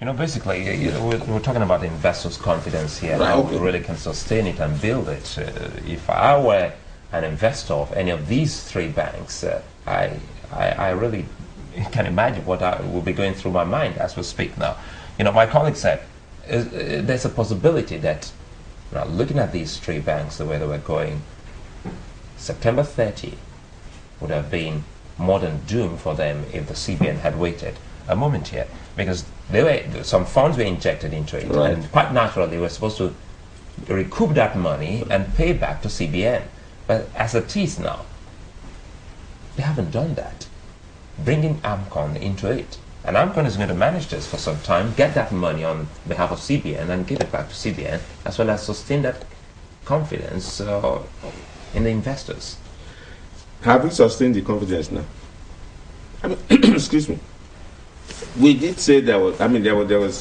You know, basically, we're talking about investors' confidence here, Right, how okay. we really can sustain it and build it. If I were an investor of any of these three banks, I really can imagine what will be going through my mind as we speak now. You know, my colleague said there's a possibility that, looking at these three banks, the way they were going, September 30 would have been more than doom for them if the CBN had waited a moment here, because some funds were injected into it, right. and quite naturally they were supposed to recoup that money and pay back to CBN. But as it is now, they haven't done that, bringing amcon into it. And amcon is going to manage this for some time, get that money on behalf of CBN and give it back to CBN, as well as sustain that confidence in the investors. Have we sustained the confidence now? I mean, excuse me. We did say there was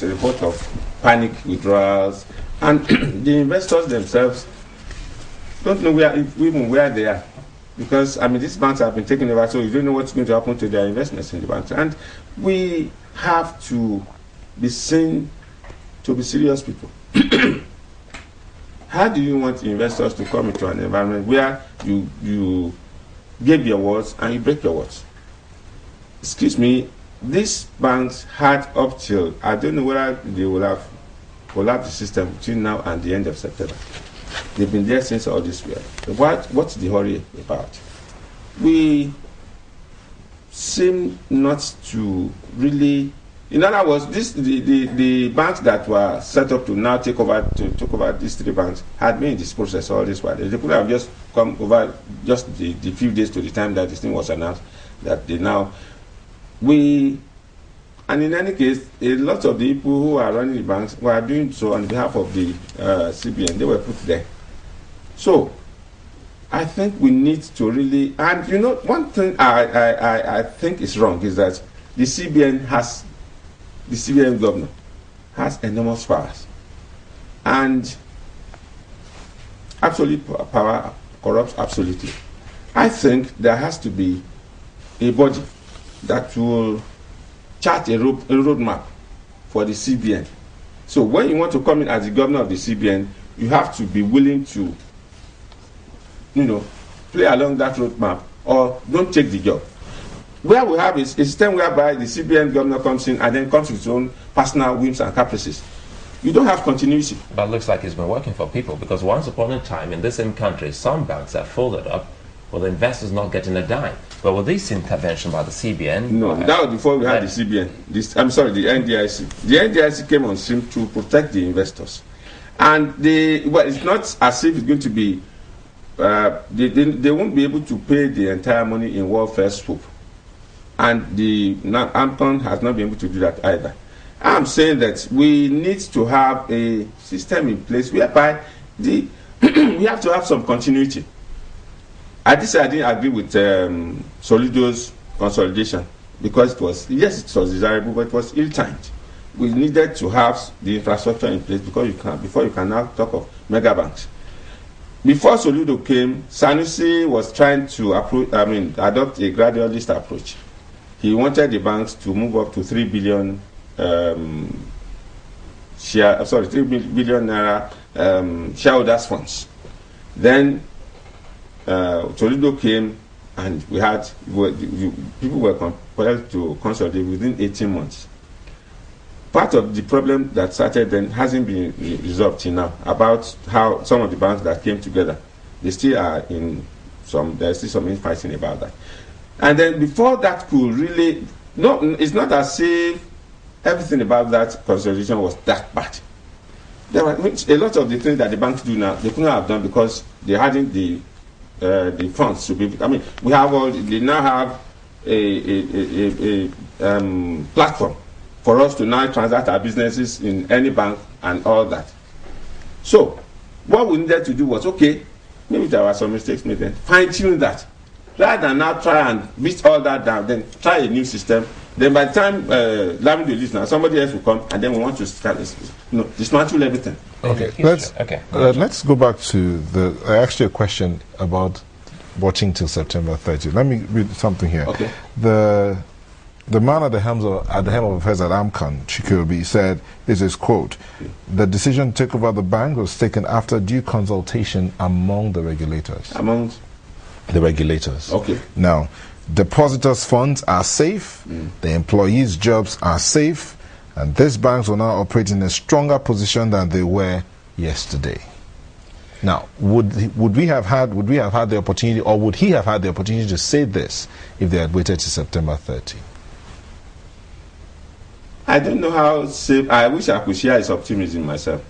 a report of panic withdrawals, and the investors themselves don't know even where they are, because these banks have been taken over, so you don't know what's going to happen to their investments in the banks. And we have to be seen to be serious people. How do you want investors to come into an environment where you give your words and you break your words? Excuse me, these banks had up till, I don't know whether they will have collapsed the system between now and the end of September. They've been there since all this year. What's the hurry about? We seem not to really, in other words, the banks that were set up to now take over these three banks had been in this process all this while. They could have just come over just the few days to the time that this thing was announced, that they now, and in any case, a lot of the people who are running the banks were doing so on behalf of the CBN. They were put there. So, I think we need to really, and you know, one thing I think is wrong is that the CBN governor has enormous powers, and absolute power corrupts absolutely. I think there has to be a body that will chart a roadmap for the CBN. So when you want to come in as the governor of the CBN, you have to be willing to, play along that roadmap, or don't take the job. Where we have is a system whereby the CBN governor comes in and then comes with his own personal whims and caprices. You don't have continuity. But it looks like it's been working for people, because once upon a time in this same country, some banks have folded up with investors not getting a dime. But with this intervention by the CBN... No, that was before we had the CBN. The NDIC. The NDIC came on stream to protect the investors. And it's not as if it's going to be... they won't be able to pay the entire money in welfare swoop. And the amcon has not been able to do that either. I'm saying that we need to have a system in place whereby we have to have some continuity. I didn't agree with Solido's consolidation, because it was desirable, but it was ill-timed. We needed to have the infrastructure in place before you can now talk of mega banks. Before Solido came, Sanusi was trying to adopt a gradualist approach. He wanted the banks to move up to 3 billion 3 billion naira shareholders funds. Then Solido came, and people were compelled to consolidate within 18 months. Part of the problem that started then hasn't been resolved till now, about how some of the banks that came together, they still are there's still some infighting about that. And then before that could really, it's not as if everything about that consolidation was that bad. There were a lot of the things that the banks do now, they couldn't have done because they hadn't the funds to be. They now have a platform for us to now transact our businesses in any bank and all that. So, what we needed to do was, okay, maybe there were some mistakes made then, fine-tune that. Rather than now try and beat all that down, then try a new system. Then by the time Lamido leaves now, somebody else will come, and then we want to start dismantle everything. Okay, let's go back to I asked you a question about watching till September 30th. Let me read something here. Okay. The The man at the helm of affairs at AMCON, Chikobi, said, this is quote, the decision to take over the bank was taken after due consultation among the regulators. Among the regulators. Okay. Now, depositors' funds are safe, the employees' jobs are safe, and these banks will now operate in a stronger position than they were yesterday. Now, would we have had the opportunity, or would he have had the opportunity to say this if they had waited to September 30? I don't know how safe. I wish I could share his optimism myself.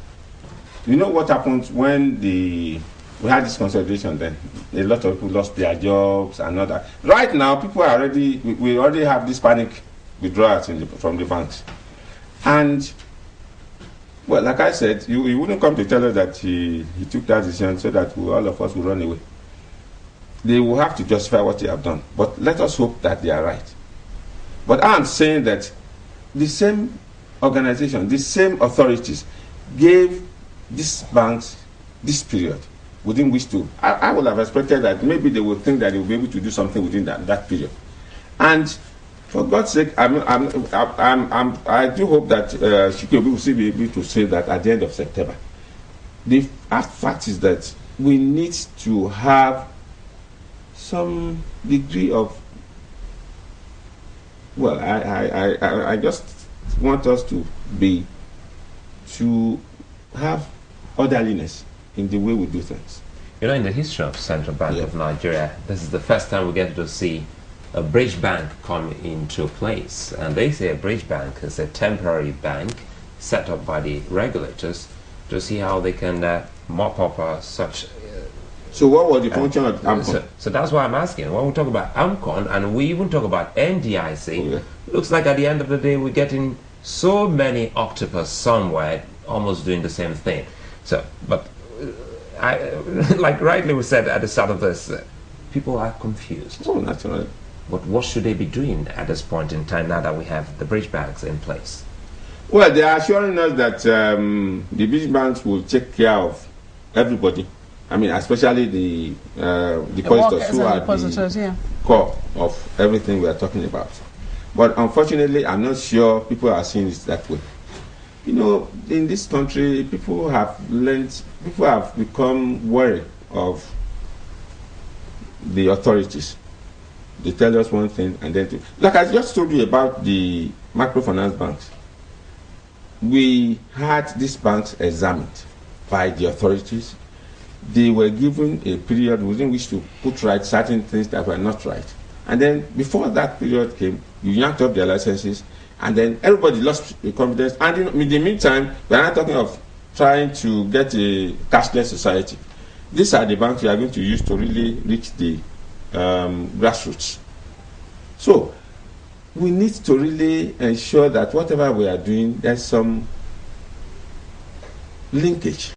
You know what happened when we had this consolidation then? A lot of people lost their jobs and all that. Right now, people are already, we already have this panic withdrawals from the banks. And, well, like I said, he wouldn't come to tell us that he took that decision so that all of us will run away. They will have to justify what they have done. But let us hope that they are right. But I'm saying that the same organization, the same authorities gave these banks this period within which to. I would have expected that maybe they would think that they will be able to do something within that period. And for God's sake, I do hope that Chikobi will still be able to say that at the end of September. The fact is that we need to have some degree of. Well, I just want us to have orderliness in the way we do things. You know, in the history of Central Bank of Nigeria, this is the first time we get to see a bridge bank come into place. And they say a bridge bank is a temporary bank set up by the regulators to see how they can mop up such. So what was the function of AMCON? So that's why I'm asking. When we talk about AMCON and we even talk about NDIC, looks like at the end of the day we're getting so many octopus somewhere almost doing the same thing. So, but like rightly we said at the start of this, people are confused. Oh, naturally. But what should they be doing at this point in time now that we have the bridge banks in place? Well, they are assuring us that the bridge banks will take care of everybody. I mean, especially the depositors who are the core of everything we are talking about. But unfortunately, I'm not sure people are seeing it that way. You know, in this country, people have become wary of the authorities. They tell us one thing and then like I just told you about the microfinance banks. We had these banks examined by the authorities. They were given a period within which to put right certain things that were not right. And then before that period came, you yanked up their licenses, and then everybody lost the confidence. And in the meantime, we are not talking of trying to get a cashless society. These are the banks we are going to use to really reach the grassroots. So we need to really ensure that whatever we are doing, there's some linkage